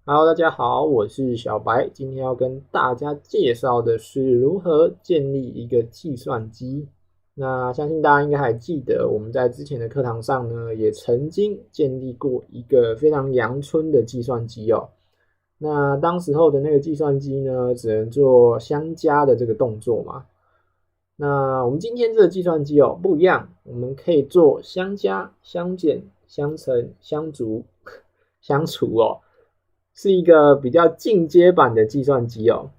Hello，大家好，我是小白。今天要跟大家介绍的是如何建立一个计算机。那相信大家应该还记得，我们在之前的课堂上呢，也曾经建立过一个非常阳春的计算机哦。那当时候的那个计算机呢，只能做相加的这个动作嘛。那我们今天这个计算机哦不一样，我们可以做相加、相减、相乘、相除、相除哦。是一个比较进阶版的计算机哦。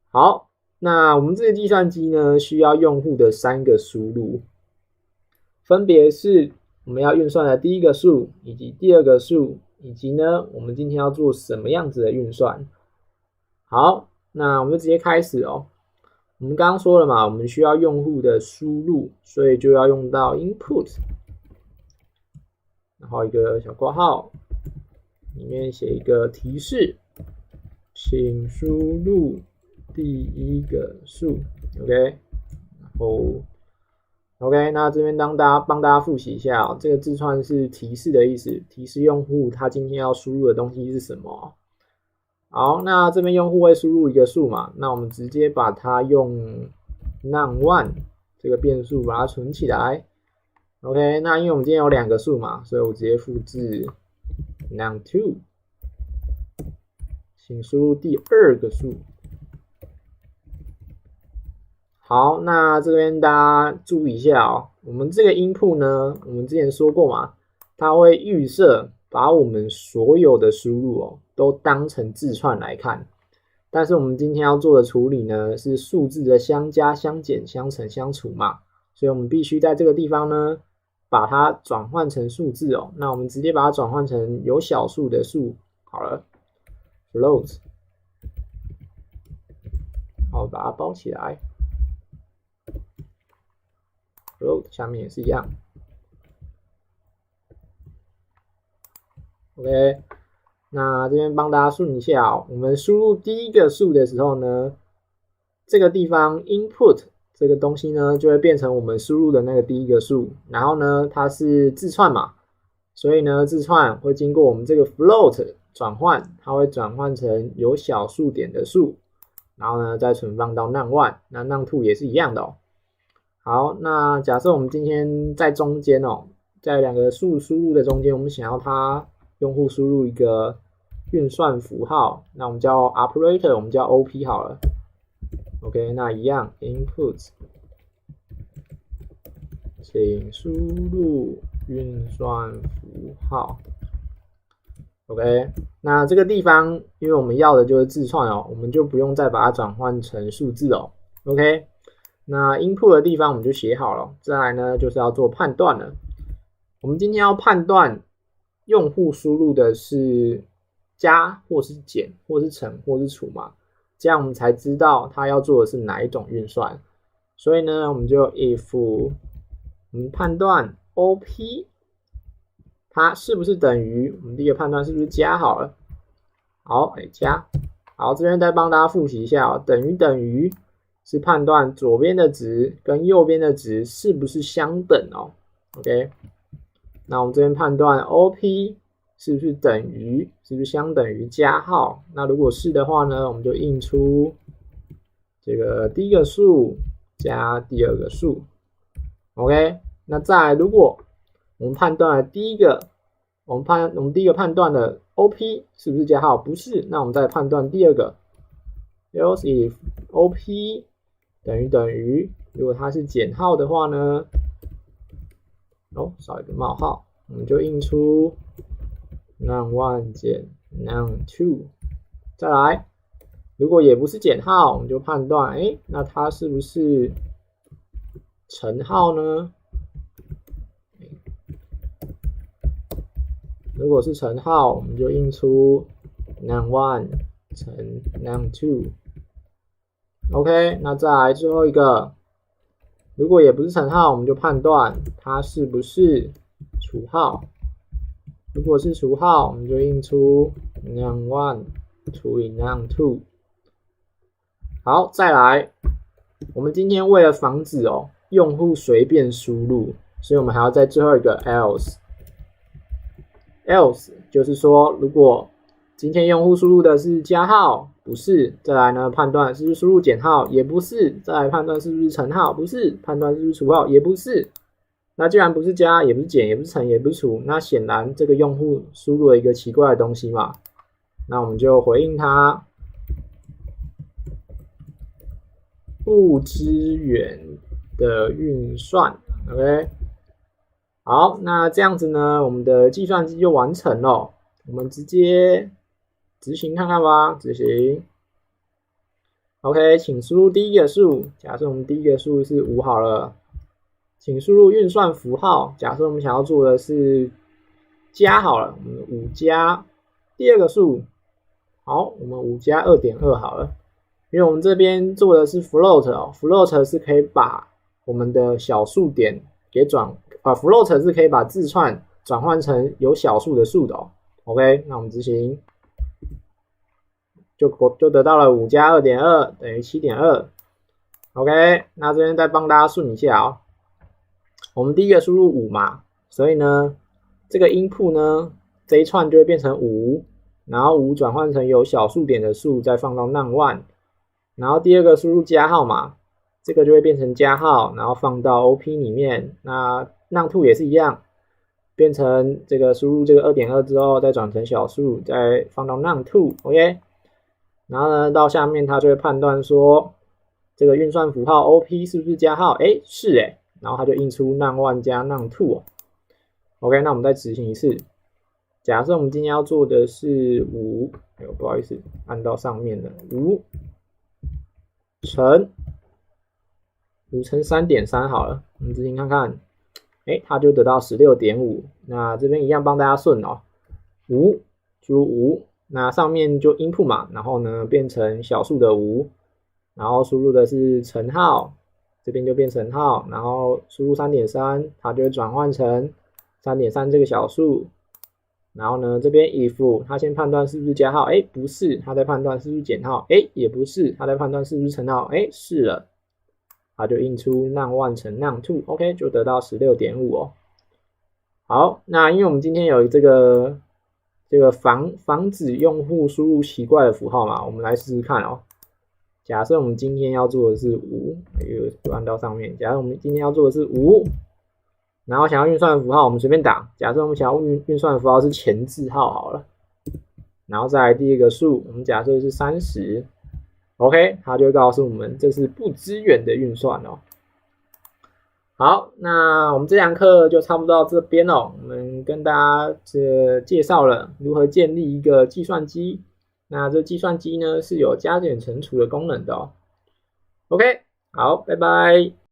好，那我们这个计算机呢，需要用户的3个输入，分别是我们要运算的第一个数，以及第二个数，以及呢，我们今天要做什么样子的运算。好，那我们就直接开始哦。我们刚刚说了嘛，我们需要用户的输入，所以就要用到 input， 然后一个小括号。里面写一个提示，请输入第一个数 ，OK， 然后 OK， 那这边帮大家复习一下哦，这个字串是提示的意思，提示用户他今天要输入的东西是什么。好，那这边用户会输入一个数嘛，那我们直接把它用 num1 这个变数把它存起来。OK， 那因为我们今天有2个数嘛，所以我直接复制num2， 请输入第2个数。好，那这边大家注意一下哦，我们这个 input 呢，我们之前说过嘛，它会预设把我们所有的输入哦都当成字串来看，但是我们今天要做的处理呢是数字的相加、相减、相乘、相除嘛，所以我们必须在这个地方呢把它转换成数字哦。那我们直接把它转换成有小数的数好了 ，float， 好，把它包起来 ，float 下面也是一样 ，OK。那这边帮大家顺一下哦，我们输入第一个数的时候呢，这个地方 input 这个东西呢，就会变成我们输入的那个第一个数，然后呢，它是字串嘛，所以呢，字串会经过我们这个 float 转换，它会转换成有小数点的数，然后呢，再存放到 num1， 那 num2 也是一样的哦。好，那假设我们今天在中间哦，在2个数输入的中间，我们想要它用户输入一个运算符号，那我们叫 operator， 我们叫 OP 好了。OK， 那一样 input， 请输入运算符号。OK， 那这个地方，因为我们要的就是字串哦，我们就不用再把它转换成数字哦。OK， 那 input 的地方我们就写好了，再来呢就是要做判断了。我们今天要判断用户输入的是加或是减或是乘或是除嘛，这样我们才知道他要做的是哪一种运算。所以呢，我们就 if 我们判断 OP 它是不是等于我们第一个判断是不是加好了。好，加。好，这边再帮大家复习一下哦，等于是判断左边的值跟右边的值是不是相等哦。OK， 那我们这边判断 OP 是不是相等于加号？那如果是的话呢，我们就印出这个第一个数加第二个数。OK， 那再来，如果我们判断了第一个，我们第一个判断的 OP 是不是加号？不是，那我们再判断第二个 ，else if OP 等于，如果它是减号的话呢，少一个冒号，我们就印出 num1 减 num2。再来，如果也不是减号，我们就判断，那它是不是乘号呢？如果是乘号，我们就印出 num1 乘 num2。OK， 那再来最后一个，如果也不是乘号，我们就判断它是不是除号。如果是除号，我们就印出 num1 除以 num2。好，再来，我们今天为了防止用户随便输入，所以我们还要在最后一个 else 就是说，如果今天用户输入的是加号，不是。再来呢，判断是不是输入减号，也不是。再来判断是不是乘号，不是。判断是不是除号，也不是。那既然不是加，也不是减，也不是乘，也不是除，那显然这个用户输入了一个奇怪的东西嘛。那我们就回应它，不支援的运算 ，OK。好，那这样子呢，我们的计算机就完成了。我们直接执行看看吧，执行。OK， 请输入第一个数，假设我们第一个数是5好了，请输入运算符号，假设我们想要做的是加好了，我们5加第二个数，好，我们5加 2.2 好了，因为我们这边做的是 float 哦 ，float 是可以把我们的小数点给float 是可以把字串转换成有小数的数的哦。OK， 那我们执行，就得到了5加 2.2 等于 7.2。OK， 那这边再帮大家顺一下哦。我们第一个输入5嘛，所以呢，这个 input 呢，这一串就会变成5，然后5转换成有小数点的数，再放到 num1， 然后第二个输入加号嘛，这个就会变成加号，然后放到 OP 里面。那 num2 也是一样。变成这个输入这个 2.2 之后，再转成小数，再放到 num2， OK。然后呢，到下面它就会判断说，这个运算符号 OP 是不是加号？哎，是哎。然后它就印出 num1 加 num2 哦。OK， 那我们再执行一次。假设我们今天要做的是5，不好意思，按到上面了，5乘 3.3 好了，我们执行看看。它就得到 16.5， 那这边一样帮大家顺哦，5输入5，那上面就 input 嘛，然后呢变成小数的5，然后输入的是乘号，这边就变乘号，然后输入 3.3， 它就会转换成 3.3 这个小数，然后呢这边 if 它先判断是不是加号，不是，它在判断是不是减号，也不是，它在判断是不是乘号，是了。它就印出 num1 乘 num2， OK， 就得到 16.5 哦。好，那因为我们今天有这个防止用户输入奇怪的符号嘛，我们来试试看哦。假设我们今天要做的是5，就按到上面。假设我们今天要做的是5，然后想要运算符号，我们随便打。假设我们想要运算符号是前字号好了，然后再来第一个数，我们假设是30。OK， 它就会告诉我们这是不支援的运算哦。好，那我们这堂课就差不多到这边哦。我们跟大家介绍了如何建立一个计算机。那这计算机呢是有加减乘除的功能的哦。OK， 好，拜拜。